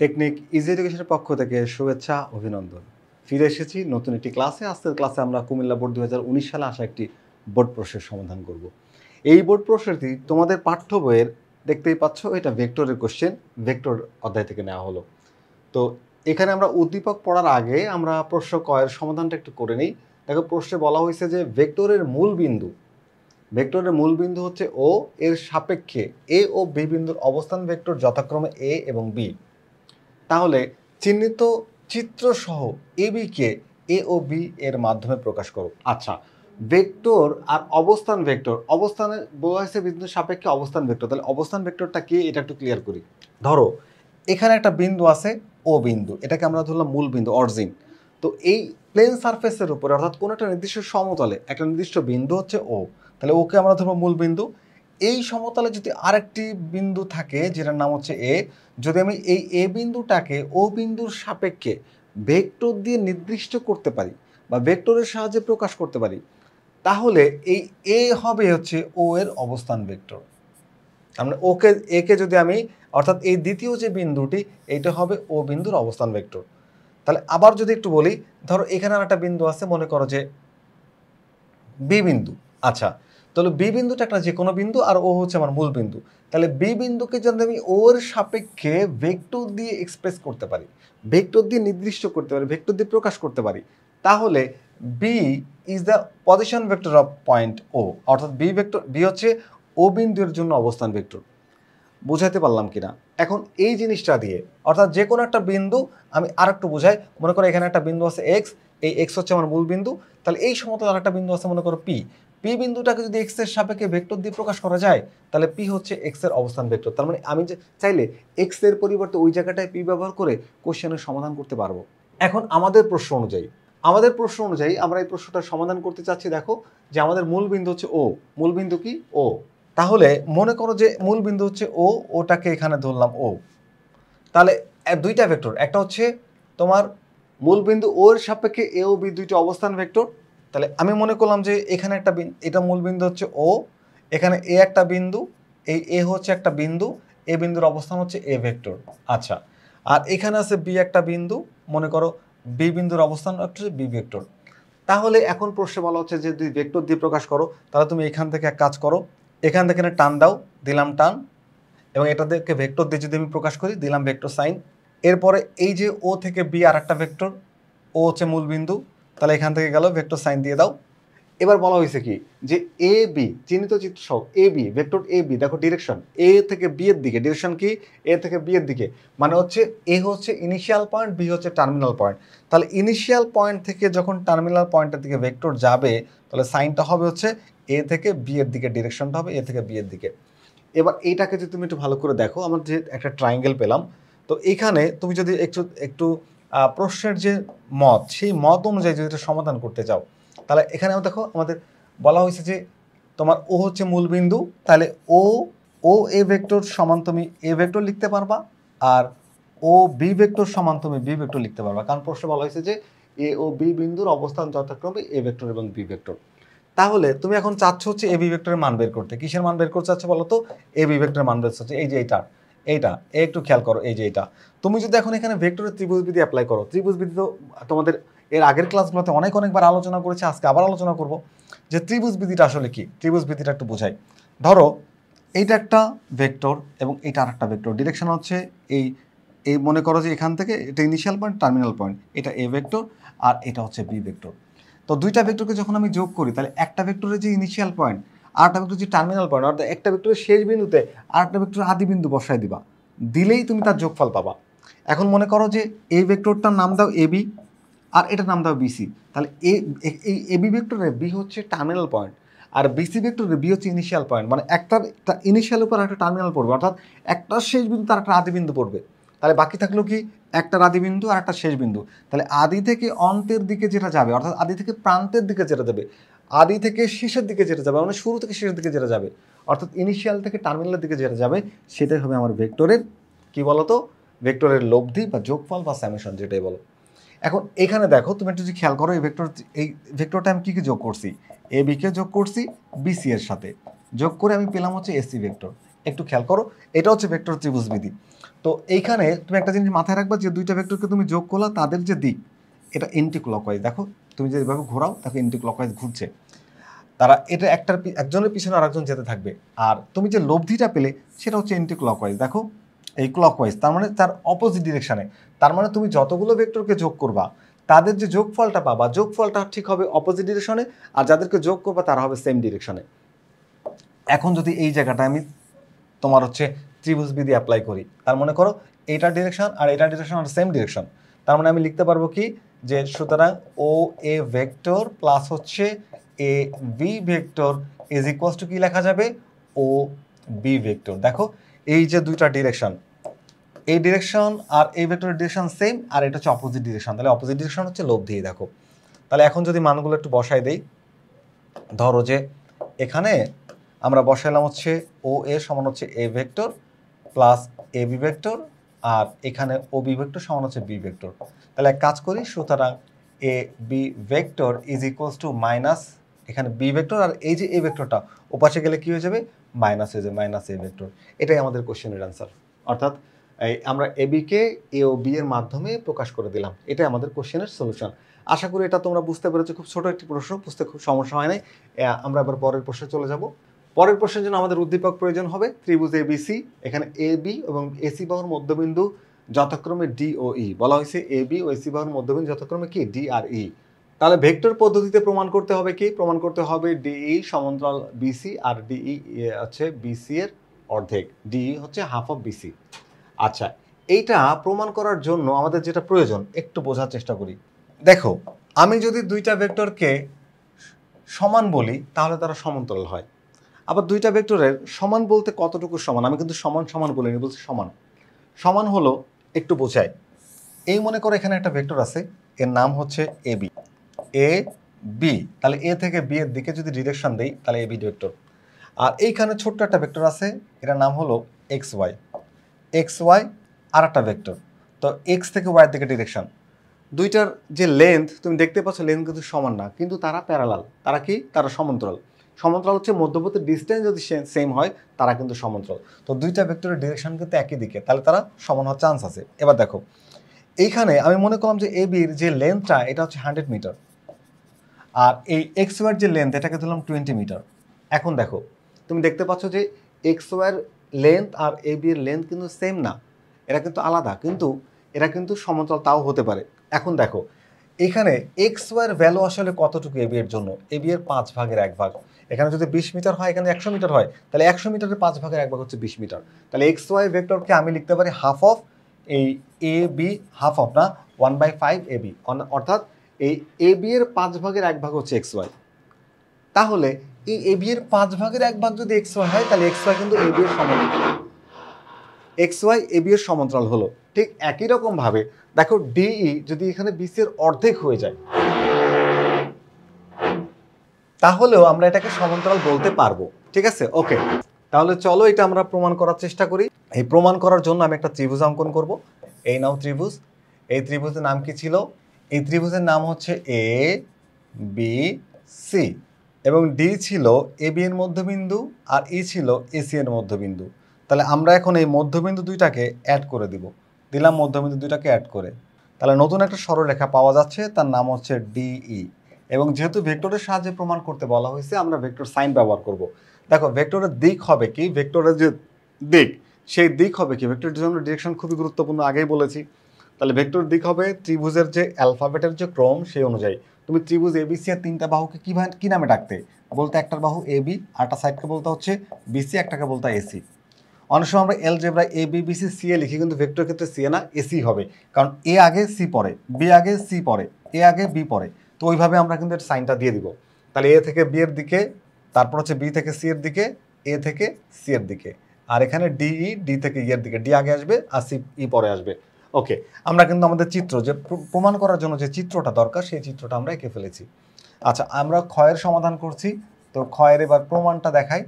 Technique easy এডুকেশনের পক্ষ থেকে শুভেচ্ছা অভিনন্দন। ফিরে এসেছি নতুন একটি ক্লাসে। আজকের ক্লাসে আমরা কুমিল্লা বোর্ড 2019 সালে আসা একটি বোর্ড প্রশ্নের সমাধান করব। এই বোর্ড প্রশ্নটি তোমাদের পাঠ্য বইয়ের দেখতেই পাচ্ছ, এটা ভেক্টরের কোশ্চেন, ভেক্টর অধ্যায় থেকে নেওয়া হলো। তো এখানে আমরা উদ্দীপক পড়ার আগে আমরা প্রশ্ন কয়ের সমাধানটা একটু করে নিই। দেখো, প্রশ্নে বলা হয়েছে যে ভেক্টরের মূল বিন্দু হচ্ছে ও, এর সাপেক্ষে এ ও বি বিন্দুর অবস্থান ভেক্টর যথাক্রমে এ এবং বি। তাহলে চিহ্নিত চিত্র সহ এ বিকে এ ও বি এর মাধ্যমে প্রকাশ করো। আচ্ছা, ভেক্টর আর অবস্থান ভেক্টর, অবস্থানে বলা হয়েছে বিন্দুর সাপেক্ষে অবস্থান ভেক্টর, তাহলে অবস্থান ভেক্টরটা কি এটা একটু ক্লিয়ার করি। ধরো এখানে একটা বিন্দু আছে ও বিন্দু, এটাকে আমরা ধরলাম মূল বিন্দু, অরিজিন। তো এই প্লেন সারফেসের উপরে অর্থাৎ কোনো একটা নির্দিষ্ট সমতলে একটা নির্দিষ্ট বিন্দু হচ্ছে ও, তাহলে ওকে আমরা ধরবো মূল বিন্দু। এই সমতলে যদি আরেকটি বিন্দু থাকে যেটার নাম হচ্ছে এ, যদি আমি এই এ বিন্দুটাকে ও বিন্দুর সাপেক্ষে ভেক্টর দিয়ে নির্দিষ্ট করতে পারি বা ভেক্টরের সাহায্যে প্রকাশ করতে পারি, তাহলে এই এ হবে হচ্ছে ও এর অবস্থান ভেক্টর। আমরা একে যদি আমি, অর্থাৎ এই দ্বিতীয় যে বিন্দুটি, এইটা হবে ও বিন্দুর অবস্থান ভেক্টর। তাহলে আবার যদি একটু বলি, ধরো এখানে একটা বিন্দু আছে, মনে করো যে বি বিন্দু। আচ্ছা, তাহলে বি বিন্দুটা একটা যে কোনো বিন্দু আর ও হচ্ছে আমার মূল বিন্দু। তাহলে বি বিন্দুকে যদি আমি ওর সাপেক্ষে ভেক্টর দিয়ে এক্সপ্রেস করতে পারি, ভেক্টর দিয়ে নির্দিষ্ট করতে পারি, ভেক্টর দিয়ে প্রকাশ করতে পারি, তাহলে B is the position vector of point O, অর্থাৎ বি হচ্ছে ও বিন্দুর জন্য অবস্থান ভেক্টর। বুঝাইতে পারলাম কিনা? এখন এই জিনিসটা দিয়ে, অর্থাৎ যে কোনো একটা বিন্দু, আমি আরেকটু বুঝাই। মনে করো এখানে একটা বিন্দু আছে এক্স, এই এক্স হচ্ছে আমার মূল বিন্দু। তাহলে এই সমতলে আরেকটা বিন্দু আছে, মনে করো পি। পি বিন্দুটাকে যদি এক্স এর সাপেক্ষে ভেক্টর দিয়ে প্রকাশ করা যায়, তাহলে পি হচ্ছে এক্স এর অবস্থান ভেক্টর। তার মানে আমি যে চাইলে এক্স এর পরিবর্তে ওই জায়গাটায় পি ব্যবহার করে কোশ্চেনের সমাধান করতে পারবো। এখন আমাদের প্রশ্ন অনুযায়ী আমরা এই প্রশ্নটার সমাধান করতে চাচ্ছি। দেখো যে আমাদের মূল বিন্দু হচ্ছে ও, মূল বিন্দু কি ও। তাহলে মনে করো যে মূল বিন্দু হচ্ছে ও, ওটাকে এখানে ধরলাম ও। তাহলে দুইটা ভেক্টর, একটা হচ্ছে তোমার মূল বিন্দু ওর সাপেক্ষে এ ও বি দুইটা অবস্থান ভেক্টর। তাহলে আমি মনে করলাম যে এখানে একটা এটা মূল বিন্দু হচ্ছে ও, এখানে এ একটা বিন্দু, এই এ হচ্ছে একটা বিন্দু, এ বিন্দুর অবস্থান হচ্ছে এ ভেক্টর। আচ্ছা, আর এখানে আছে বি একটা বিন্দু, মনে করো বি বিন্দুর অবস্থান হচ্ছে বি ভেক্টর। তাহলে এখন প্রশ্নে বলা হচ্ছে যে যদি ভেক্টর দিয়ে প্রকাশ করো, তাহলে তুমি এখান থেকে এক কাজ করো, এখান থেকে টান দাও, দিলাম টান, এবং এটাকে ভেক্টর দিয়ে যদি আমি প্রকাশ করি, দিলাম ভেক্টর সাইন। এরপরে এই যে ও থেকে বি আর একটা ভেক্টর, ও হচ্ছে মূল বিন্দু, তাহলে এখান থেকে গেল ভেক্টর সাইন দিয়ে দাও। এবার বলা হয়েছে কি যে এ বি চিহ্নিত চিত্র সহ এ বি, ভেক্টর এ বি, দেখো ডিরেকশন এ থেকে বি এর দিকে, ডিরেকশন কি এ থেকে বি এর দিকে, মানে হচ্ছে এ হচ্ছে ইনিশিয়াল পয়েন্ট, বি হচ্ছে টার্মিনাল পয়েন্ট। তাহলে ইনিশিয়াল পয়েন্ট থেকে যখন টার্মিনাল পয়েন্টের দিকে ভেক্টর যাবে, তাহলে সাইনটা হবে হচ্ছে এ থেকে বি এর দিকে, ডিরেকশনটা হবে এ থেকে বি এর দিকে। এবার এইটাকে যদি তুমি একটু ভালো করে দেখো, আমার যে একটা ট্রায়াঙ্গেল পেলাম, তো এখানে তুমি যদি একটু একটু প্রশ্নের যে মত, সেই মত অনুযায়ী যদি এটা সমাধান করতে চাও, তাহলে এখানে দেখো আমাদের বলা হয়েছে যে তোমার ও হচ্ছে মূল বিন্দু, তাহলে ও ও এ ভেক্টর সমান তুমি এ ভেক্টর লিখতে পারবা, আর ও বি ভেক্টর সমান তুমি বি ভেক্টর লিখতে পারবা, কারণ প্রশ্নে বলা হয়েছে যে এ ও বি বিন্দুর অবস্থান যথাক্রমে এ ভেক্টর এবং বি ভেক্টর। তাহলে তুমি এখন চাচ্ছ হচ্ছে এ বি ভেক্টরের মান বের করতে। কিসের মান বের করতে চাচ্ছ বলো তো? এ বি ভেক্টরের মান বের হচ্ছে এই যে এইটা একটু খেয়াল করো, এই যে এটা। তুমি যদি এখন এখানে ভেক্টরের ত্রিভুজবিধি অ্যাপ্লাই করো, ত্রিভুজবিধি তো তোমাদের এর আগের ক্লাসগুলোতে অনেকবার আলোচনা করেছি, আজকে আবার আলোচনা করব যে ত্রিভুজবিধিটা আসলে কি। ত্রিভুজবিধিটা একটু বোঝাই। ধরো এইটা একটা ভেক্টর এবং এইটা আরেকটা ভেক্টর, ডিরেকশন হচ্ছে এই এই মনে করো যে এখান থেকে এটা ইনিশিয়াল পয়েন্ট, টার্মিনাল পয়েন্ট, এটা এ ভেক্টর আর এটা হচ্ছে বি ভেক্টর। তো দুইটা ভেক্টরকে যখন আমি যোগ করি, তাহলে একটা ভেক্টরের যে ইনিশিয়াল পয়েন্ট আর একটা ভেক্টর যে টার্মিনাল পয়েন্ট, অর্থাৎ একটা ভেক্টরের শেষ বিন্দুতে আর একটা ভেক্টরের আদি বিন্দু বসায় দিবা, দিলেই তুমি তার যোগফল পাবা। এখন মনে করো যে এই ভেক্টরটার নাম দাও এ বি আর এটার নাম দাও বিসি। তাহলে এই এ বি ভেক্টরের বি হচ্ছে টার্মিনাল পয়েন্ট আর বিসি ভেক্টরের বি হচ্ছে ইনিশিয়াল পয়েন্ট, মানে একটা ইনিশিয়াল উপর একটা টার্মিনাল পড়বে, অর্থাৎ একটা শেষ বিন্দু তার একটা আদি বিন্দু পড়বে। তাহলে বাকি থাকলো কি একটা আদি বিন্দু আর একটা শেষ বিন্দু। তাহলে আদি থেকে অন্তের দিকে যেটা যাবে, অর্থাৎ আদি থেকে প্রান্তের দিকে যেটা যাবে, আদি থেকে শেষের দিকে যেটা যাবে, মানে শুরু থেকে শেষের দিকে যেটা যাবে, অর্থাৎ ইনিশিয়াল থেকে টার্মিনালের দিকে যেটা যাবে, সেটাই হবে আমার ভেক্টরের কি বলতো, ভেক্টরের লব্ধি বা যোগফল বা সামেশন যেটাই বলো। এখন এখানে দেখো তুমি একটু যদি খেয়াল করো, এই ভেক্টরটা আমি কী কী যোগ করছি, এ বিকে যোগ করছি বিসি এর সাথে, যোগ করে আমি পেলাম হচ্ছে এসি ভেক্টর। একটু খেয়াল করো, এটা হচ্ছে ভেক্টর ত্রিভুজবিধি। তো এইখানে তুমি একটা জিনিস মাথায় রাখবা যে দুইটা ভেক্টরকে তুমি যোগ করলা তাদের যে দিক এটা এন্টি ক্লকওয়াইজ। দেখো তুমি যেভাবে ঘোরাও দেখো এন্টি ক্লকওয়াইজ ঘুরছে, তারা এটা একজনের পিছনে আরেকজন যেতে থাকবে। আর তুমি যে লব্ধিটা পেলে সেটা হচ্ছে এন্টি ক্লকওয়াইজ, দেখো এই ক্লকওয়াইজ, তার মানে তার অপোজিট ডিরেকশনে। তার মানে তুমি যতগুলো ভেক্টরকে যোগ করবা তাদের যে যোগফলটা পাবা যোগফলটা ঠিক হবে অপোজিট ডিরেকশনে, আর যাদেরকে যোগ করবা তারা হবে সেম ডিরেকশনে। এখন যদি এই জায়গাটা আমি তোমার হচ্ছে ত্রিভুজ বিধি অ্যাপ্লাই করি, তার মনে করো এইটা ডিরেকশন আর এটা ডিরেকশন আর সেম ডিরেকশন, তার মানে আমি লিখতে পারবো কি যে সুতরাং ও এ ভেক্টর প্লাস হচ্ছে A B vector is equals to কি লেখা যাবে ও বি ভেক্টর। দেখো এই যে দুইটা ডিরেকশন, এই ডিরেকশন আর এই ভেক্টরের ডিরেকশন সেম, আর এটা হচ্ছে অপোজিট ডিরেকশন, তাহলে অপোজিট ডিরেকশন হচ্ছে লব্ধি। দেখো তাহলে এখন যদি মানগুলো একটু বসাই দেই, ধরো যে এখানে আমরা বসাইলাম হচ্ছে ও এ সমান হচ্ছে A vector plus A B vector, আর এখানে ও বি ভেক্টর সমান হচ্ছে বি ভেক্টর। তাহলে এক কাজ করি, সুতরাং A B vector is equals to minus এখানে বি ভেক্টর, আর এই যে এ ভেক্টরটা ওপাশে গেলে কি হয়ে যাবে মাইনাস হয়ে যাবে, মাইনাস এ ভেক্টর। এটাই আমাদের কোশ্চেনের অ্যান্সার। অর্থাৎ আমরা এ বিকে এ ও বি এর মাধ্যমে প্রকাশ করে দিলাম, এটাই আমাদের কোশ্চেনের সলিউশন। আশা করি এটা তোমরা বুঝতে পেরেছো, খুব ছোট একটি প্রশ্ন, বুঝতে খুব সমস্যা হয় নাই। আমরা এবার পরের প্রশ্নে চলে যাব। পরের প্রশ্নের জন্য আমাদের উদ্দীপক প্রয়োজন হবে ত্রিভুজ এবিসি। এখানে এ বি এবং এসি বাহুর মধ্যবিন্দু যথাক্রমে ডি ও ই, বলা হয়েছে এ বি ও এসি বাহুর মধ্যবিন্দু যথাক্রমে কি ডি আর ই। তাহলে ভেক্টর পদ্ধতিতে প্রমাণ করতে হবে কি, প্রমাণ করতে হবে ডিই সমান্তরাল বিসি, আর ডিই হচ্ছে বিসি এর অর্ধেক, ডিই হচ্ছে হাফ অফ বিসি। আচ্ছা, এইটা প্রমাণ করার জন্য আমাদের যেটা প্রয়োজন একটু বোঝার চেষ্টা করি। দেখো আমি যদি দুইটা ভেক্টরকে সমান বলি তাহলে তারা সমান্তরাল হয়। আবার দুইটা ভেক্টরের সমান বলতে কতটুকু সমান, আমি কিন্তু সমান সমান বলিনি, বলছি সমান। সমান হলো একটু বোঝায়, এই মনে করো এখানে একটা ভেক্টর আছে, এর নাম হচ্ছে এ বি, এ বি, তাহলে এ থেকে বি এর দিকে যদি ডিরেকশন দেই তাহলে এ বি ভেক্টর। আর এইখানে ছোট্ট একটা ভেক্টর আছে, এটার নাম হলো এক্স ওয়াই, এক্স ওয়াই আর একটা ভেক্টর। তো এক্স থেকে ওয়াইয়ের দিকে ডিরেকশন, দুইটার যে লেন্থ তুমি দেখতে পাচ্ছ লেন্থ কিন্তু সমান না, কিন্তু তারা প্যারালাল। তারা কি, তারা সমান্তরাল। সমান্তরাল হচ্ছে মধ্যবর্তী ডিস্টেন্স যদি সেম হয় তারা কিন্তু সমান্তরাল। তো দুইটা ভেক্টরের ডিরেকশন কিন্তু একই দিকে, তাহলে তারা সমান হওয়ার চান্স আছে। এবার দেখো এইখানে আমি মনে করলাম যে এ বির যে লেন্থটা এটা হচ্ছে 100 মিটার, আর এই এক্স ওয়াইয়ের যে লেন্থ এটাকে ধরলাম 20 মিটার। এখন দেখো তুমি দেখতে পাচ্ছ যে এক্স ওয়াইয়ের লেন্থ আর এ বি এর লেন্থ কিন্তু সেম না, এরা কিন্তু আলাদা, কিন্তু এরা কিন্তু সমান্তরাল তাও হতে পারে। এখন দেখো এখানে এক্স ওয়াইয়ের ভ্যালু আসলে কতটুকু এ বি এর জন্য, এ বি এর 5 ভাগের 1 ভাগ। এখানে যদি 20 মিটার হয় এখানে 100 মিটার হয়, তাহলে 100 মিটারের 5 ভাগের 1 ভাগ হচ্ছে 20 মিটার। তাহলে এক্স ওয়াই ভেক্টরকে আমি লিখতে পারি হাফ অফ এই এ বি, হাফ অফ না 1/5 এ বি, অর্থাৎ এই এ বি এর 5 ভাগের 1 ভাগ হচ্ছে এক্স ওয়াই। তাহলে এই এ বি এর 5 ভাগের 1 ভাগ যদি এক্স ওয়াই হয় তাহলে এক্স ওয়াই কিন্তু এ বি এর সমান্তরাল, এক্স ওয়াই এ বি এর সমান্তরাল হলো। ঠিক একই রকম ভাবে দেখো ডিই যদি এখানে বিসি এর অর্ধেক হয়ে যায় তাহলেও আমরা এটাকে সমান্তরাল বলতে পারবো। ঠিক আছে, ওকে। তাহলে চলো এটা আমরা প্রমাণ করার চেষ্টা করি। এই প্রমাণ করার জন্য আমি একটা ত্রিভুজ অঙ্কন করব। এই নাও ত্রিভুজ। এই ত্রিভুজের নাম কি ছিল, এই ত্রিভুজের নাম হচ্ছে এ বি সি, এবং ডি ছিল এ বি এর মধ্যবিন্দু আর ই ছিল এসি এর মধ্যবিন্দু। তাহলে আমরা এখন এই মধ্যবিন্দু দুইটাকে অ্যাড করে দিলাম মধ্যবিন্দু দুইটাকে অ্যাড করে। তাহলে নতুন একটা সরলরেখা পাওয়া যাচ্ছে, তার নাম হচ্ছে ডিই। এবং যেহেতু ভেক্টরের সাহায্যে প্রমাণ করতে বলা হয়েছে আমরা ভেক্টর সাইন ব্যবহার করব। দেখো ভেক্টরের দিক হবে কি, ভেক্টরের যে দিক সেই দিক হবে কি, ভেক্টরের জন্য ডিরেকশন খুবই গুরুত্বপূর্ণ, আগেই বলেছি। তাহলে ভেক্টর দিক হবে ত্রিভুজের যে অ্যালফাবেটের যে ক্রম সেই অনুযায়ী। তুমি ত্রিভুজ এবিসি এর 3টা বাহুকে কি নামে ডাকতে, বলতে একটার বাহু এ বি, আরটা সাইডকে বলতে হচ্ছে বিসি, একটাকে বলতে এসি। অনেক সময় আমরা algebra A B BC C এ লিখি, কিন্তু ভেক্টর ক্ষেত্রে সি এ না এসি হবে, কারণ এ আগে সি পরে, বি আগে সি পরে, এ আগে বি পরে। তো ওইভাবে আমরা কিন্তু এর সাইনটা দিয়ে দিব। তাহলে এ থেকে বি এর দিকে, তারপর হচ্ছে বি থেকে সি এর দিকে, এ থেকে সি এর দিকে, আর এখানে ডিই ডি থেকে ই এর দিকে, ডি আগে আসবে আর সি ই পরে আসবে। ওকে, আমরা কিন্তু আমাদের চিত্র যে প্রমাণ করার জন্য যে চিত্রটা দরকার সেই চিত্রটা আমরা এঁকে ফেলেছি। আচ্ছা, আমরা ক্ষয়ের সমাধান করছি, তো ক্ষয়ের এবার প্রমাণটা দেখাই।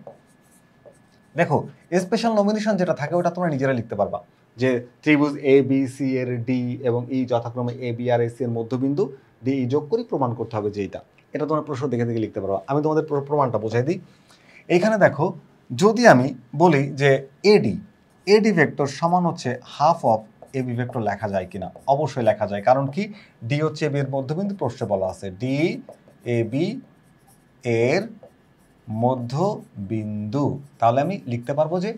দেখো স্পেশাল নমিনেশন যেটা থাকে ওটা তোমরা নিজেরা লিখতে পারবা, যে ত্রিভুজ এ বি সি এর ডি এবং ই যথাক্রমে এ বি আর এসি এর মধ্যবিন্দু ডি ই যোগ করি প্রমাণ করতে হবে যে এটা তোমরা প্রশ্ন দেখে দেখে লিখতে পারবা। আমি তোমাদের প্রমাণটা বোঝাই দিই। এইখানে দেখো যদি আমি বলি যে এডি, এডি ভেক্টর সমান হচ্ছে হাফ অফ এবি ভেক্টর লেখা যায় কিনা? অবশ্যই লেখা যায়, কারণ কি ডি হচ্ছে এবি এর মধ্যবিন্দু, প্রশ্নে বলা আছে ডি এবি এর মধ্যবিন্দু, তাহলে আমি লিখতে পারবো যে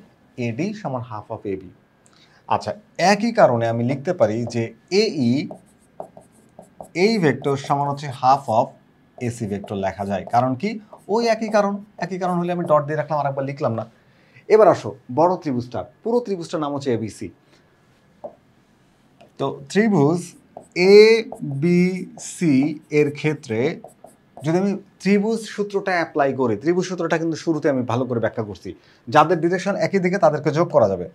এডি সমান হাফ অফ এবি। আচ্ছা, একই কারণে আমি লিখতে পারি যে এই ভেক্টর সমান হচ্ছে হাফ অফ এসি ভেক্টর লেখা যায়, কারণ কি ওই একই কারণ হলে আমি ডট দিয়ে রাখলাম, আর একবার লিখলাম না। এবার আসো বড় ত্রিভুজটা, পুরো ত্রিভুজটার নাম হচ্ছে এবিসি। তো ত্রিভুজ এ বি সি এর ক্ষেত্রে যদি আমি ত্রিভুজ সূত্রটা অ্যাপ্লাই করি, ত্রিভুজ সূত্রটা কিন্তু শুরুতে আমি ভালো করে ব্যাখ্যা করছি, যাদের ডিরেকশন একই দিকে তাদেরকে যোগ করা যাবে।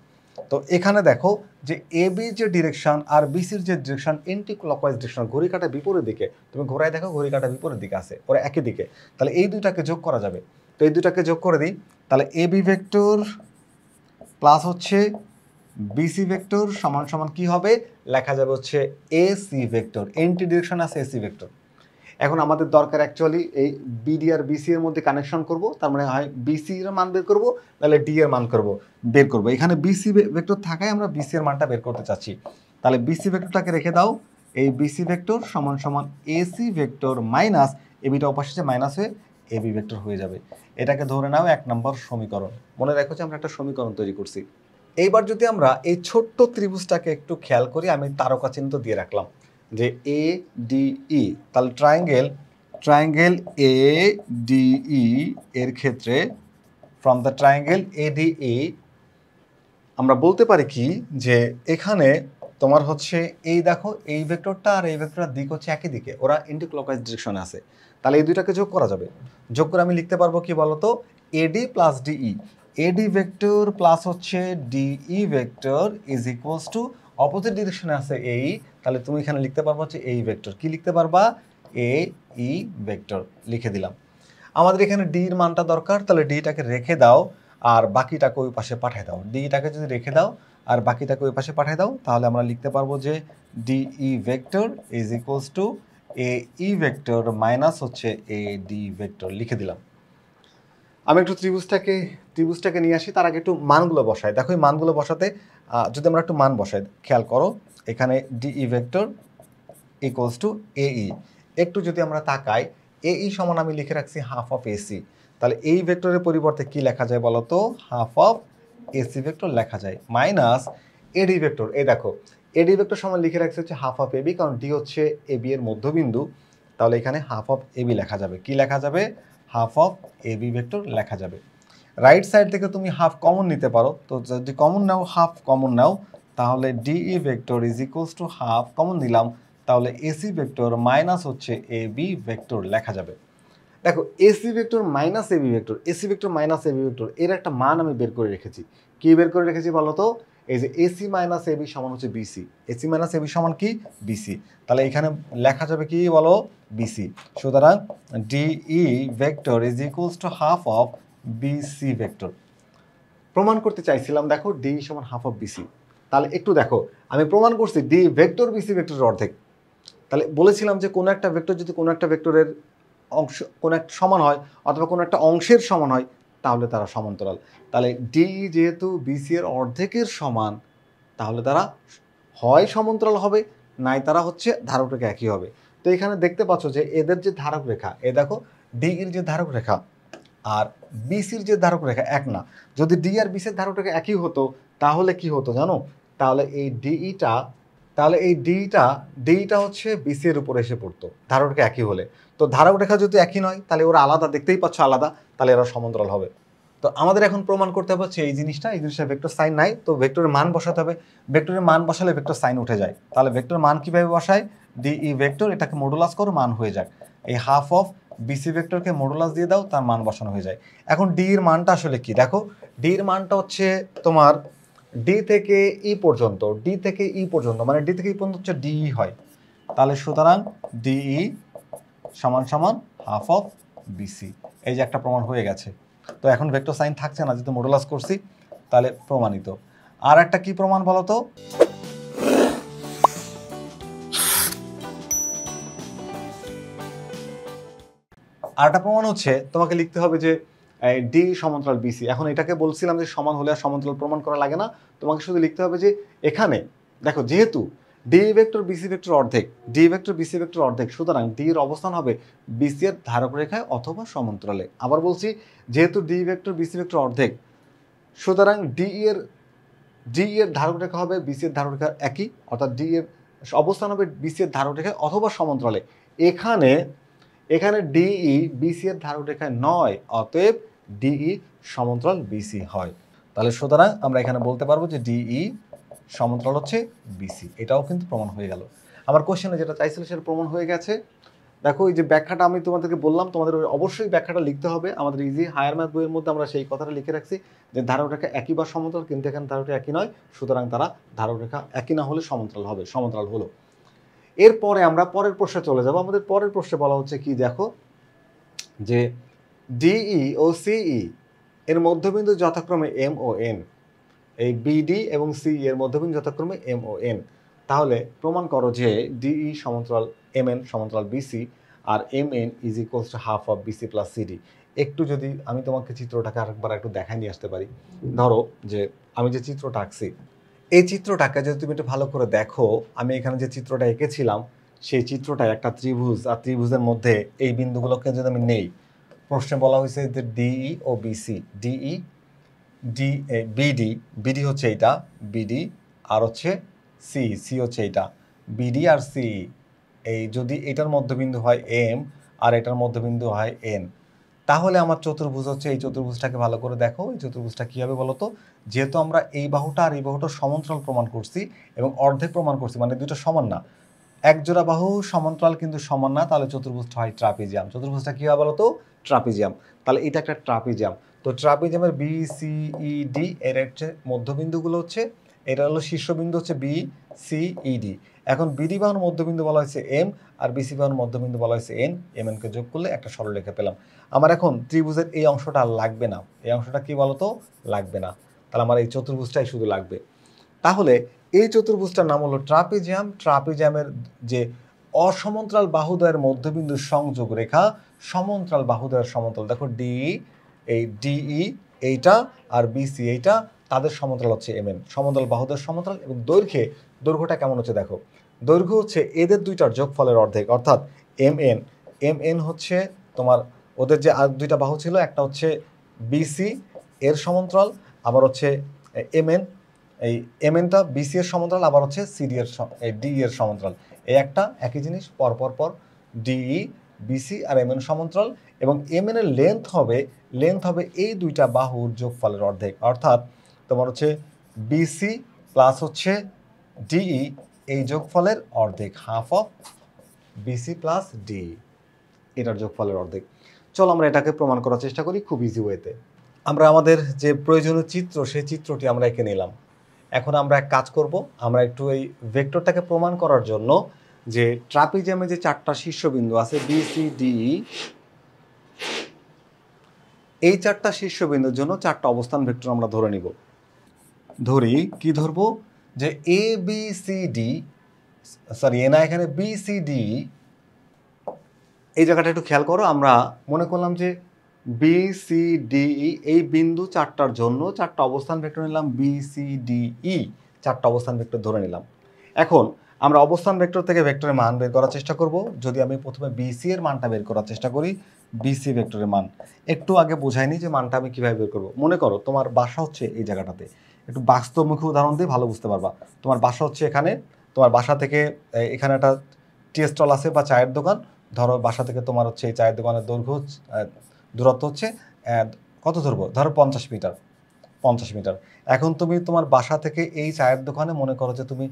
তো এখানে দেখো যে এ বির যে ডিরেকশন আর বিসির যে ডিরেকশন এন্টি ক্লকওয়াইজ ডিরেকশন, ঘড়ি কাটা বিপরীত দিকে, তুমি ঘোরায় দেখো ঘড়ি কাটা বিপরীত দিকে আছে, ওরা একই দিকে, তাহলে এই দুইটাকে যোগ করা যাবে। তো এই দুইটাকে যোগ করে দিই, তাহলে এ বি ভেক্টর প্লাস হচ্ছে বিসি ভেক্টর সমান সমান কি হবে, লেখা যাবে হচ্ছে এসি ভেক্টর, এন্টি ডিরেকশন আছে এসি ভেক্টর। এখন আমাদের দরকার অ্যাকচুয়ালি এই বিডি আর বিসি এর মধ্যে কানেকশন করব, তার মানে হয় বিসি এর মান বের করব, তাহলে ডি এর মান বের করব। এখানে বিসি ভেক্টর থাকায় আমরা বিসি এর মানটা বের করতে চাচ্ছি, তাহলে বিসি ভেক্টরটাকে রেখে দাও, এই বিসি ভেক্টর সমান সমান এসি ভেক্টর মাইনাস এবিটা অপাশে মাইনাস হয়ে এবি ভেক্টর হয়ে যাবে। এটাকে ধরে নাও 1 নম্বর সমীকরণ। মনে রাখো যে আমরা একটা সমীকরণ তৈরি করছি। এইবার যদি আমরা এই ছোট্ট ত্রিভুজটাকে একটু খেয়াল করি, আমি তারকা চিহ্ন দিয়ে রাখলাম যে এ ডি ই, তাহলে ট্রায়াঙ্গেল এ ডি ই এর ক্ষেত্রে from the triangle A D E আমরা বলতে পারি কি যে এখানে তোমার হচ্ছে এই দেখো এই ভেক্টরটা আর এই ভেক্টরের দিক হচ্ছে একই দিকে, ওরা এন্টি ক্লকওয়াইজ ডিরেকশনে আছে, তাহলে এই দুইটাকে যোগ করা যাবে। যোগ করে আমি লিখতে পারবো কি বলতো, AD plus DE, AD vector plus হচ্ছে DE vector is equals to opposite ডিরেকশনে আছে এই, তাহলে তুমি এখানে লিখতে পারবো হচ্ছে এই ভেক্টর, কি লিখতে পারবা এ ই ভেক্টর লিখে দিলাম। আমাদের এখানে ডি এর মানটা দরকার, তাহলে ডিটাকে রেখে দাও আর বাকিটাকে ওই পাশে পাঠিয়ে দাও। ডিটাকে যদি রেখে দাও আর বাকিটাকে ওই পাশে পাঠিয়ে দাও, তাহলে আমরা লিখতে পারবো যে D E vector is equals to A E vector minus হচ্ছে এ ডি ভেক্টর লিখে দিলাম। আমি একটু ত্রিভুজটাকে নিয়ে আসি, তার আগে একটু মানগুলো বসাই। দেখো এই মানগুলো বসাতে যদি আমরা একটু মান বসাই, খেয়াল করো এখানে ডিই ভেক্টর ইকুয়ালস টু এই, একটু যদি আমরা তাকাই এই সমান আমি লিখে রাখছি হাফ অফ এসি, তাহলে এই ভেক্টরের পরিবর্তে কি লেখা যায় বলো তো, হাফ অফ এসি ভেক্টর লেখা যায় মাইনাস এডি ভেক্টর। এই দেখো এডি ভেক্টর সমান লিখে রাখছি হচ্ছে হাফ অফ এবি, কারণ ডি হচ্ছে এবি এর মধ্যবিন্দু, তাহলে এখানে হাফ অফ এবি লেখা যাবে। কি লেখা যাবে, হাফ অফ এবি ভেক্টর লেখা যাবে। রাইট সাইড থেকে তুমি হাফ কমন নিতে পারো, তো যদি কমন নাও হাফ কমন নাও, তাহলে D E vector is equals to half common দিলাম, তাহলে এসি ভেক্টর মাইনাস হচ্ছে এবি ভেক্টর লেখা যাবে। দেখো A C vector minus A B vector, A C vector minus A B vector এর একটা মান আমি বের করে রেখেছি। কি বের করে রেখেছি বলো তো, এই যে এসি মাইনাস এবি সমান হচ্ছে বিসি, এসি মাইনাস এবি সমান কি বিসি, তাহলে এখানে লেখা যাবে কি বলো বিসি। সুতরাং D E vector is equals to half of B C vector. প্রমাণ করতে চাইছিলাম দেখো ডি সমান হাফ অফ বিসি, তাহলে একটু দেখো আমি প্রমাণ করছি ডি ভেক্টর বিসি ভেক্টরের অর্ধেক। তাহলে বলেছিলাম যে কোনো একটা ভেক্টর যদি কোনো একটা ভেক্টরের অংশ কোনো একটা সমান হয় অথবা কোনো একটা অংশের সমান হয়, তাহলে তারা সমান্তরাল। তাহলে ডি যেহেতু বিসি এর অর্ধেকের সমান, তাহলে তারা হয় সমান্তরাল হবে, নাই তারা হচ্ছে ধারক রেখা একই হবে। তো এখানে দেখতে পাচ্ছ যে এদের যে ধারক রেখা, এ দেখো ডি এর যে ধারক রেখা আর বিসির যে ধারক রেখা এক না। যদি ডি আর বিসির ধারক রেখা একই হতো, তাহলে কি হতো জানো, তাহলে এই ডিটা হচ্ছে বিসি এর উপরে এসে পড়তো ধারক রেখা একই হলে। তো ধারক রেখা যদি একই নয়, তাহলে ওরা আলাদা, দেখতেই পাচ্ছ আলাদা, তাহলে এরা সমান্তরাল হবে। তো আমাদের এখন প্রমাণ করতে হবে হচ্ছে এই জিনিসটা ভেক্টর সাইন নাই, তো ভেক্টরের মান বসাতে হবে। ভেক্টরের মান বসালে ভেক্টর সাইন উঠে যায়, তাহলে ভেক্টর মান কিভাবে বসায়, ডিই ভেক্টর এটাকে মডুলাস করো মান হয়ে যায়, এই হাফ অফ বিসি ভেক্টরকে মডুলাস দিয়ে দাও, তার মান বসানো হয়ে যায়। এখন ডি এর মানটা আসলে কি, দেখো ডি এর মানটা হচ্ছে তোমার ডি থেকে ই পর্যন্ত, মানে ডি থেকে ই পর্যন্ত হচ্ছে ডিই হয়, তাহলে সুতরাং ডিই সমান সমান হাফ অফ বিসি। এই যে একটা প্রমাণ হয়ে গেছে। তো এখন ভেক্টর সাইন থাকছে না, যেহেতু মডুলাস করছি, তাহলে প্রমাণিত। আর একটা কি প্রমাণ বলো তো, আর একটা প্রমাণ হচ্ছে তোমাকে লিখতে হবে যে ডি সমান্তরাল বিসি। এখন এটাকে বলছিলাম যে সমান হলে আর সমান্তরাল প্রমাণ করা লাগে না, তোমাকে শুধু লিখতে হবে যে এখানে দেখো যেহেতু ডি ভেক্টর বিসি ভেক্টর অর্ধেক, ডি ভেক্টর বিসি ভেক্টর অর্ধেক, সুতরাং ডি এর অবস্থান হবে বিসি এর ধারক রেখায় অথবা সমান্তরালে। আবার বলছি, যেহেতু ডি ভেক্টর বিসি ভেক্টর অর্ধেক, সুতরাং ডি এর ধারক রেখা হবে বিসি এর ধারক রেখা একই, অর্থাৎ ডি এর অবস্থান হবে বিসি এর ধারক রেখায় অথবা সমান্তরালে। এখানে ডিই বিসি এর ধারক রেখায় নয়, অতএব ডিই সমান্তরাল বিসি হয়। তাহলে সুতরাং আমরা এখানে বলতে পারবো যে ডিই সমান্তরাল হচ্ছে বিসি। এটাও কিন্তু প্রমাণ হয়ে গেল। আমার কোশ্চেনে যেটা চাইছিল সেটা প্রমাণ হয়ে গেছে। দেখো এই যে ব্যাখ্যাটা আমি তোমাদেরকে বললাম, তোমাদের অবশ্যই ব্যাখ্যাটা লিখতে হবে। আমাদের ইজি হায়ার ম্যাথ বইয়ের মধ্যে আমরা সেই কথাটা লিখে রাখছি যে ধারক রেখা একই বা সমান্তরাল, কিন্তু এখানে ধারক রেখা একই নয়, সুতরাং তারা ধারক রেখা একই না হলে সমান্তরাল হবে, সমান্তরাল হলো। এরপরে আমরা পরের প্রশ্নে চলে যাব। আমাদের পরের প্রশ্নে বলা হচ্ছে কি দেখো, যে ডিই ও সিই এর মধ্যবিন্দু যথাক্রমে এম ও এন, এই বিডি এবং সি এর মধ্যবিন্দু যথাক্রমে এম ও এন। তাহলে প্রমাণ করো যে ডিই সমান্তরাল এম এন সমান্তরাল বিসি, আর M N is equals to half of B C plus C D. একটু যদি আমি তোমাকে চিত্রটাকে আরেকবার একটু দেখাই নিয়ে আসতে পারি। ধরো যে আমি যে চিত্রটা আঁকছি, এই চিত্রটাকে যদি তুমি একটু ভালো করে দেখো, আমি এখানে যে চিত্রটা এঁকেছিলাম সেই চিত্রটায় একটা ত্রিভুজ, আর ত্রিভুজের মধ্যে এই বিন্দুগুলোকে যদি আমি নেই, প্রশ্নে বলা হয়েছে যে ডিই ও বিসি, বিডি হচ্ছে এইটা বিডি, আর হচ্ছে সি হচ্ছে এইটা বিডি আর সি। এই যদি এটার মধ্যবিন্দু হয় এম আর এটার মধ্যবিন্দু হয় এন, তাহলে আমার চতুর্ভুজ হচ্ছে, এই চতুর্ভুজটাকে ভালো করে দেখো, এই চতুর্ভুজটা কী হবে বলো তো? যেহেতু আমরা এই বাহুটা আর এই বাহুটা সমান্তরাল প্রমাণ করছি এবং অর্ধেক প্রমাণ করছি, মানে দুটো সমান না, এক জোড়া বাহু সমান্তরাল কিন্তু সমান না, তাহলে চতুর্ভুজটা হয় ট্রাপিজিয়াম। চতুর্ভুজটা কী হয় বলো তো? ট্রাপিজিয়াম। তাহলে এটা একটা ট্রাপিজিয়াম। তো ট্রাপিজিয়ামের বি সি ই ডি এর হচ্ছে মধ্যবিন্দুগুলো হচ্ছে, এটা হলো শীর্ষবিন্দু হচ্ছে বি সি ই ডি। এখন বিডি বাহুর মধ্যবিন্দু বলা হয়েছে এম, আর বিসি বাহুর মধ্যবিন্দু বলা হয়েছে এন। এম এনকে যোগ করলে একটা সরলরেখা পেলাম। আমার এখন ত্রিভুজের এই অংশটা আর লাগবে না। এই অংশটা কি বলতো? লাগবে না। তাহলে আমার এই চতুর্ভুজটাই শুধু লাগবে। তাহলে এই চতুর্ভুজটার নাম হলো ট্রাপিজিয়াম। ট্রাপিজিয়ামের যে অসমান্তরাল বাহুদ্বয়ের মধ্যবিন্দু সংযোগ রেখা সমান্তরাল বাহুদ্বয়ের সমান্তরাল, দেখো ডি, এই ডিই এইটা আর বিসি এইটা, তাদের সমান্তরাল হচ্ছে এম এন, সমান্তরাল বাহুদ্বয়ের সমান্তরাল। এবং দৈর্ঘ্যটা কেমন হচ্ছে দেখো, দৈর্ঘ্য হচ্ছে এদের দুইটার যোগফলের অর্ধেক, অর্থাৎ এম এন হচ্ছে তোমার ওদের যে আর দুইটা বাহু ছিল, একটা হচ্ছে বিসি এর সমান্তরাল, আবার হচ্ছে এম এন, এই এম এনটা বিসি এর সমান্তরাল, আবার হচ্ছে সিডি এর ডি এর সমান্তরাল। এই একটা একই জিনিস, পর ডিই বিসি আর এম এন সমান্তরাল। এবং এম এন এর লেন্থ হবে এই দুইটা বাহুর যোগফলের অর্ধেক, অর্থাৎ তোমার হচ্ছে বিসি প্লাস হচ্ছে ডিই, এই যোগফলের অর্ধেক, half of B C plus D E, এটার যোগফলের অর্ধেক। চলো আমরা এটাকে প্রমাণ করার চেষ্টা করি খুব ইজি ওয়েতে। আমরা আমাদের যে প্রয়োজনীয় চিত্র, সেই চিত্রটি আমরা এঁকে নিলাম। এখন আমরা এক কাজ করব, আমরা একটু এই ভেক্টরটাকে প্রমাণ করার জন্য যে ট্রাপিজিয়ামে যে চারটা শীর্ষবিন্দু আছে বি সি ডি, এই চারটা শীর্ষবিন্দুর জন্য চারটা অবস্থান ভেক্টর আমরা ধরে নিব। কি ধরবো? যে A B C D, sorry এ না, এখানে বি সি ডি, এই জায়গাটা একটু খেয়াল করো। আমরা মনে করলাম যে বি সি ডি ই, এই বিন্দু চারটার জন্য চারটা অবস্থান ভেক্টর নিলাম, বি সি ডি ই চারটা অবস্থান ভেক্টর ধরে নিলাম। এখন আমরা অবস্থান ভেক্টর থেকে ভেক্টরের মান বের করার চেষ্টা করব। যদি আমি প্রথমে বিসি এর মানটা বের করার চেষ্টা করি, বিসি ভেক্টরের মান একটু আগে বোঝাইনি যে মানটা আমি কীভাবে বের করব। মনে করো তোমার বাসা হচ্ছে এই জায়গাটাতে, একটু বাস্তবমুখী উদাহরণ দিয়ে ভালো বুঝতে পারবা। তোমার বাসা হচ্ছে এখানে, তোমার বাসা থেকে এখানে একটা টি স্টল আছে বা চায়ের দোকান। ধরো বাসা থেকে তোমার হচ্ছে এই চায়ের দোকানের দূরত্ব হচ্ছে কত ধরবো, ধরো 50 মিটার। এখন তুমি তোমার বাসা থেকে এই চায়ের দোকানে মনে করো যে তুমি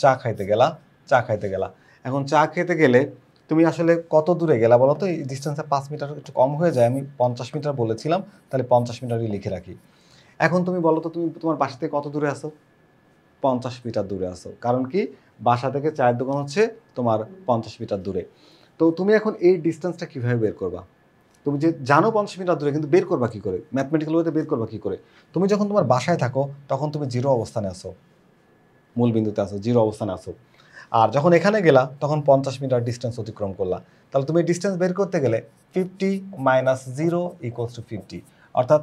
চা খাইতে গেলা। এখন চা খেতে গেলে তুমি আসলে কত দূরে গেলা বলো তো? এই ডিস্টেন্সে 5 মিটার একটু কম হয়ে যায়, আমি 50 মিটার বলেছিলাম, তাহলে 50 মিটারই লিখে রাখি। এখন তুমি বলো তো তুমি তোমার বাসা থেকে কত দূরে আসো? 50 মিটার দূরে আসো। কারণ কি, বাসা থেকে চায়ের দোকান হচ্ছে তোমার 50 মিটার দূরে। তো তুমি এখন এই ডিস্টেন্সটা কীভাবে বের করবা? তুমি যে জানো 50 মিটার দূরে, কিন্তু বের করবা কী করে? ম্যাথমেটিক্যাল ওয়েতে বের করবা কী করে? তুমি যখন তোমার বাসায় থাকো তখন তুমি জিরো অবস্থানে আসো, মূল বিন্দুতে আসো, জিরো অবস্থানে আসো। আর যখন এখানে গেলা তখন 50 মিটার ডিস্টেন্স অতিক্রম করলা, তাহলে তুমি ডিস্টেন্স বের করতে গেলে 50 মাইনাস 0 ইকুয়ালস টু 50, অর্থাৎ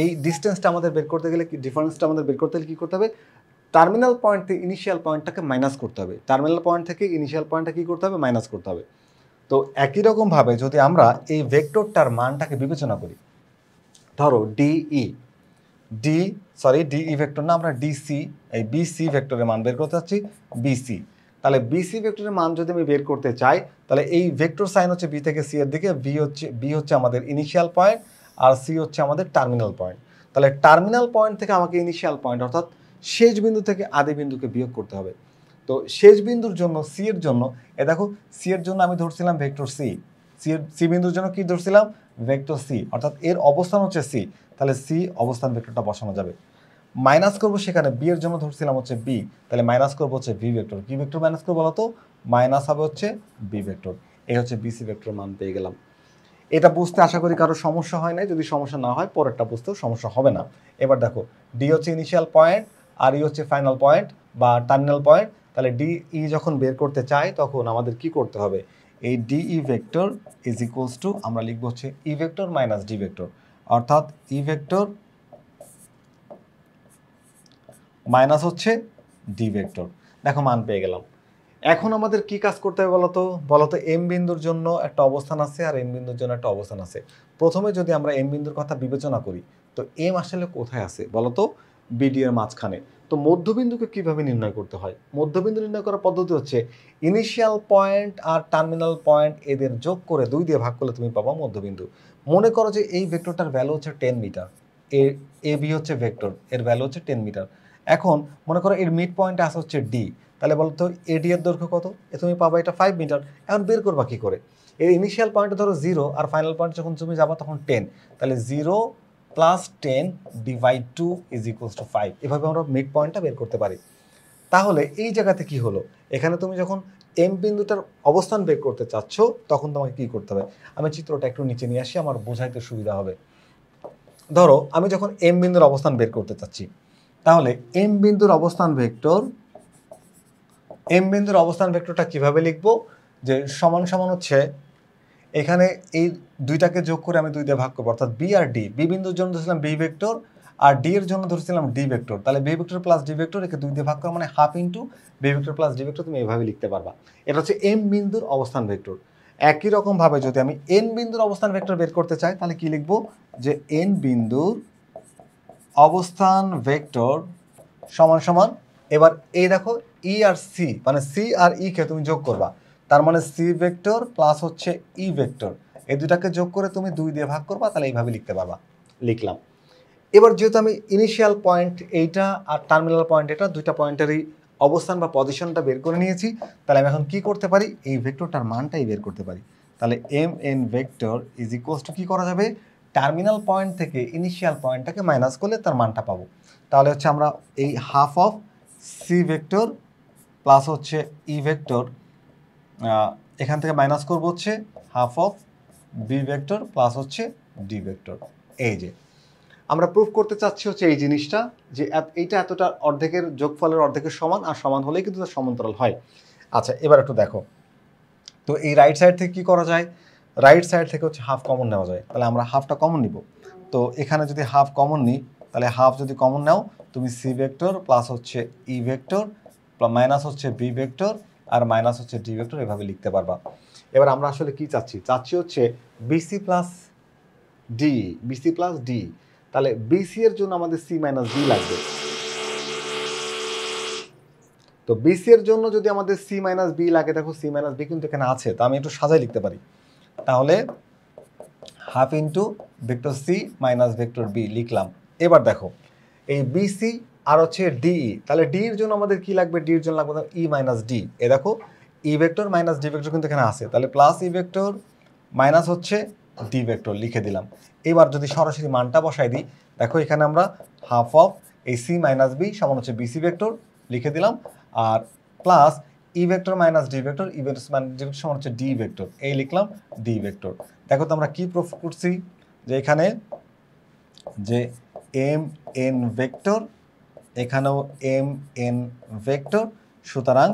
এই ডিস্টেন্সটা আমাদের বের করতে গেলে, ডিফারেন্সটা আমাদের বের করতে গেলে কী করতে হবে, টার্মিনাল পয়েন্ট থেকে ইনিশিয়াল পয়েন্টটাকে মাইনাস করতে হবে। টার্মিনাল পয়েন্ট থেকে ইনিশিয়াল পয়েন্টটা কী করতে হবে, মাইনাস করতে হবে। তো একই রকমভাবে যদি আমরা এই ভেক্টরটার মানটাকে বিবেচনা করি, ধরো ডিই ভেক্টর না, আমরা ডিসি, এই বিসি ভেক্টরের মান বের করতে চাচ্ছি, বিসি। তাহলে বিসি ভেক্টরের মান যদি আমি বের করতে চাই, তাহলে এই ভেক্টর সাইন হচ্ছে বি থেকে সি এর দিকে, বি হচ্ছে আমাদের ইনিশিয়াল পয়েন্ট, আর সি হচ্ছে আমাদের টার্মিনাল পয়েন্ট। তাহলে টার্মিনাল পয়েন্ট থেকে আমাকে ইনিশিয়াল পয়েন্ট অর্থাৎ শেষ বিন্দু থেকে আদি বিন্দুকে বিয়োগ করতে হবে। তো শেষ বিন্দুর জন্য সি এর জন্য, দেখো সি এর জন্য আমি ধরছিলাম ভেক্টর সি বিন্দুর জন্য কি ধরছিলাম, ভেক্টর সি, অর্থাৎ এর অবস্থান হচ্ছে সি। তাহলে সি অবস্থান ভেক্টরটা বসানো যাবে। মাইনাস করবো সেখানে বি এর জন্য ধরছিলাম হচ্ছে বি, তাহলে মাইনাস করবো হচ্ছে ভি ভেক্টর। কি ভেক্টর মাইনাস করবো বলো তো, মাইনাস হবে হচ্ছে বি ভেক্টর। এই হচ্ছে বিসি ভেক্টর মান পেয়ে গেলাম। এটা বুঝতে আশা করি কারো সমস্যা হয় নাই, যদি সমস্যা না হয় পরেরটা বুঝতেও সমস্যা হবে না। এবার দেখো ডি হচ্ছে ইনিশিয়াল পয়েন্ট আর ই হচ্ছে ফাইনাল পয়েন্ট বা টার্মিনাল পয়েন্ট। তাহলে ডিই যখন বের করতে চাই তখন আমাদের কি করতে হবে, এই D E vector is equals to আমরা লিখবো হচ্ছে E vector minus D vector, অর্থাৎ ই ভেক্টর মাইনাস হচ্ছে ডি ভেক্টর। দেখো মান পেয়ে গেলাম। এখন আমাদের কি কাজ করতে হবে বলতো এম বিন্দুর জন্য একটা অবস্থান আছে আর এন বিন্দুর জন্য একটা অবস্থান আছে। প্রথমে যদি আমরা এম বিন্দুর কথা বিবেচনা করি, তো এম আসলে কোথায় আছে বলতো, বিডি এর মাঝখানে। তো মধ্যবিন্দুকে কিভাবে নির্ণয় করতে হয়, মধ্যবিন্দু নির্ণয় করার পদ্ধতি হচ্ছে ইনিশিয়াল পয়েন্ট আর টার্মিনাল পয়েন্ট এদের যোগ করে 2 দিয়ে ভাগ করলে তুমি পাবা মধ্যবিন্দু। মনে করো যে এই ভেক্টরটার ভ্যালু হচ্ছে 10 মিটার, এ বি হচ্ছে ভেক্টর, এর ভ্যালু হচ্ছে 10 মিটার। এখন মনে করো এর মিড পয়েন্টে আসে হচ্ছে ডি, তাহলে বলো তো এডি এর দৈর্ঘ্য কত, তুমি পাবা এটা 5 মিটার। এখন বের করবা কি করে, এর ইনিশিয়াল পয়েন্টে ধরো 0 আর ফাইনাল পয়েন্ট যখন তুমি যাবা তখন 10, তাহলে 0 plus 10 divide 2 is equals two 5। এভাবে আমরা মিড পয়েন্টটা বের করতে পারি। তাহলে এই জায়গাতে কি হলো, এখানে তুমি যখন এম বিন্দুটার অবস্থান বের করতে চাচ্ছ তখন তোমাকে কি করতে হবে, আমি চিত্রটা একটু নিচে নিয়ে আসি আমার বোঝাইতে সুবিধা হবে। ধরো আমি যখন এম বিন্দুর অবস্থান বের করতে চাচ্ছি, তাহলে এম বিন্দুর অবস্থান ভেক্টরটা কিভাবে লিখবো, যে সমান সমান হচ্ছে এখানে এই দুইটাকে যোগ করে আমি 2 দিয়ে ভাগ করবো, অর্থাৎ বি আর ডি, বি বিন্দুর জন্য ধরছিলাম বি ভেক্টর আর ডি এর জন্য ধরছিলাম ডি ভেক্টর। তাহলে B vector plus D vector একে 2 দিয়ে ভাগ করা মানে half into B vector plus D vector, তুমি এইভাবে লিখতে পারবা। এটা হচ্ছে এম বিন্দুর অবস্থান ভেক্টর। একই রকম ভাবে যদি আমি এন বিন্দুর অবস্থান ভেক্টর বের করতে চাই তাহলে কি লিখবো, যে এন বিন্দুর অবস্থান ভেক্টর সমান সমান, এবার এই দেখো ই আর সি, মানে সি আর ই কে তুমি যোগ করবা, তার মানে সি ভেক্টর প্লাস হচ্ছে ই ভেক্টর, এই দুটাকে যোগ করে তুমি 2 দিয়ে ভাগ করবা, তাহলে এইভাবে লিখতে পারবা। লিখলাম। এবার যেহেতু আমি ইনিশিয়াল পয়েন্ট এইটা আর টার্মিনাল পয়েন্ট এটা, দুইটা পয়েন্টেরই অবস্থান বা পজিশনটা বের করে নিয়েছি, তাহলে আমি এখন কি করতে পারি, এই ভেক্টরটার মানটাই বের করতে পারি। তাহলে M N vector is equals to কি করা যাবে, টার্মিনাল পয়েন্ট থেকে ইনিশিয়াল পয়েন্টটাকে মাইনাস করলে তার মানটা পাবো। তাহলে হচ্ছে আমরা এই half of C vector plus হচ্ছে ই ভেক্টর, এখান থেকে মাইনাস করবো হচ্ছে half of B vector plus হচ্ছে ডি ভেক্টর। এই যে আমরা প্রুফ করতে চাচ্ছি হচ্ছে এই জিনিসটা, যে এইটা এতটা অর্ধেকের যোগফলের অর্ধেকের সমান, আর সমান হলেই কিন্তু তার সমান্তরাল হয়। আচ্ছা এবার একটু দেখো তো এই রাইট সাইড থেকে কি করা যায়, রাইট সাইড থেকে হচ্ছে হাফ কমন নেওয়া যায়, তাহলে আমরা হাফটা কমন নিব। তো এখানে যদি হাফ কমন নিই, তাহলে হাফ যদি কমন নাও তুমি সি ভেক্টর প্লাস হচ্ছে ই ভেক্টর মাইনাস হচ্ছে বি ভেক্টর আর মাইনাস হচ্ছে ডি ভেক্টর, এভাবে লিখতে পারবা। এবার আমরা আসলে কি চাচ্ছি হচ্ছে বিসি প্লাস ডি, তাহলে বিসি এর জন্য আমাদের সি মাইনাস ডি লাগবে। তো বিসি এর জন্য যদি আমাদের সি মাইনাস বি লাগে, দেখো সি মাইনাস বি কিন্তু এখানে আছে, তো আমি একটু সাজাই লিখতে পারি। তাহলে half into vector C minus vector B লিখলাম। এবার দেখো এই বিসি আর হচ্ছে ডিই, তাহলে ডি এর জন্য আমাদের কি লাগবে, ডি এর জন্য লাগবে ই মাইনাস ডি। এ দেখো E vector minus D vector কিন্তু এখানে আছে, তাহলে প্লাস ই ভেক্টর মাইনাস হচ্ছে ডি ভেক্টর লিখে দিলাম। এবার যদি সরাসরি মানটা বসাই দিই, দেখো এখানে আমরা হাফ অফ এই সি মাইনাস বি সমান হচ্ছে বিসি ভেক্টর লিখে দিলাম, আর plus E vector minus D vector, E vector minus D vector সমান হচ্ছে ডি ভেক্টর, এই লিখলাম ডি ভেক্টর। দেখো তো আমরা কি প্রুফ করছি, যে এখানে যে এম এন ভেক্টর এখানেও এম এন ভেক্টর, সুতরাং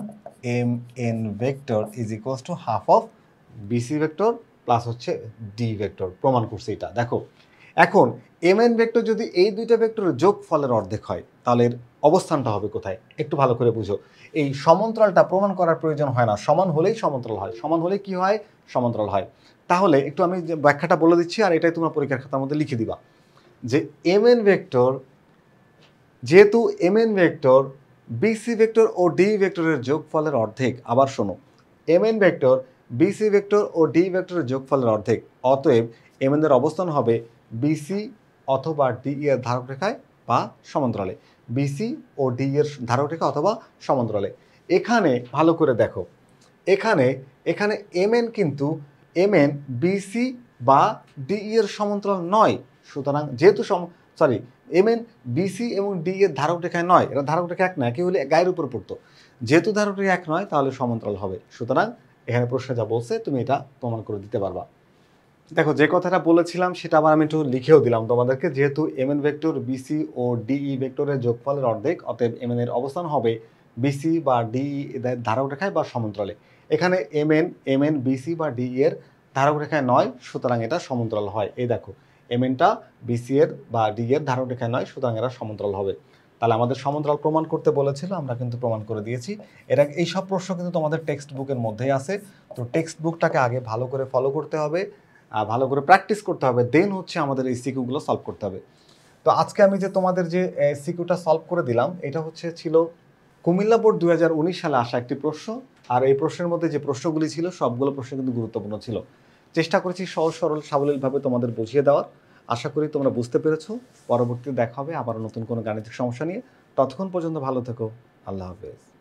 M N vector is equals to half of B C vector plus হচ্ছে ডি ভেক্টর। প্রমাণ করছে এটা। দেখো এখন এম এন ভেক্টর যদি এই দুইটা ভেক্টরের যোগফলের অর্ধেক হয় তাহলে এর অবস্থানটা হবে কোথায় একটু ভালো করে বুঝো। এই সমান্তরালটা প্রমাণ করার প্রয়োজন হয় না, সমান হলেই সমান্তরাল হয়। সমান হলে কি হয়? সমান্তরাল হয়। তাহলে একটু আমি যে ব্যাখ্যাটা বলে দিচ্ছি আর এটাই তোমরা পরীক্ষার খাতার মধ্যে লিখে দিবা যে এম এন ভেক্টর, যেহেতু M N vector BC vector ও ডি ভেক্টরের যোগফলের অর্ধেক, আবার শোনো, M N vector BC vector ও ডি ভেক্টরের যোগফলের অর্ধেক, অতএব এম এন এর অবস্থান হবে বিসি অথবা ডি এর ধারক রেখায় বা সমান্তরালে। বিসি ও ডি এর ধারক রেখা অথবা সমান্তরালে। এখানে ভালো করে দেখো, এখানে এখানে এম এন কিন্তু এম এন বিসি বা ডি এর সমান্তরাল নয়। সুতরাং যেহেতু এম এন বিসি এবং ডি এর ধারক রেখায় নয়, এরা ধারক রেখা এক না, কি হলে গায়ের উপর পড়তো। যেহেতু ধারক রেখা এক নয় তাহলে সমান্তরাল হবে। সুতরাং এখানে প্রশ্নে যা বলছে তুমি এটা প্রমাণ করে দিতে পারবা। দেখো যে কথাটা বলেছিলাম সেটা আবার আমি একটু লিখেও দিলাম তোমাদেরকে। যেহেতু এম এন ভেক্টর বিসি ও ডিই ভেক্টরের যোগফলের অর্ধেক, অতএব এম এন এর অবস্থান হবে বিসি বা ডিই এদের ধারক রেখায় বা সমান্তরালে। এখানে এম এন বিসি বা ডিই এর ধারক রেখায় নয়, সুতরাং এটা সমান্তরাল হয়। এই দেখো এম এনটা বিসি এর বা ডি এর ধারক রেখায় নয়, সুতরাং এরা সমান্তরাল হবে। তাহলে আমাদের সমান্তরাল প্রমাণ করতে বলেছিল, আমরা কিন্তু প্রমাণ করে দিয়েছি। এটা এই সব প্রশ্ন কিন্তু তোমাদের টেক্সট বুকের মধ্যেই আছে। তো টেক্সট বুকটাকে আগে ভালো করে ফলো করতে হবে, ভালো করে প্র্যাকটিস করতে হবে, দেন হচ্ছে আমাদের এই সিকিউগুলো সলভ করতে হবে। তো আজকে আমি যে তোমাদের যে সিকিউটা সলভ করে দিলাম এটা ছিল কুমিল্লা বোর্ড 2019 সালে আসা একটি প্রশ্ন। আর এই প্রশ্নের মধ্যে যে প্রশ্নগুলি ছিল সবগুলো প্রশ্ন কিন্তু গুরুত্বপূর্ণ ছিল। চেষ্টা করেছি সহজ সরল সাবলীলভাবে তোমাদের বুঝিয়ে দেওয়ার। আশা করি তোমরা বুঝতে পেরেছো। পরবর্তীতে দেখা হবে আবার নতুন কোনো গাণিতিক সমস্যা নিয়ে। ততক্ষণ পর্যন্ত ভালো থেকো। আল্লাহ হাফেজ।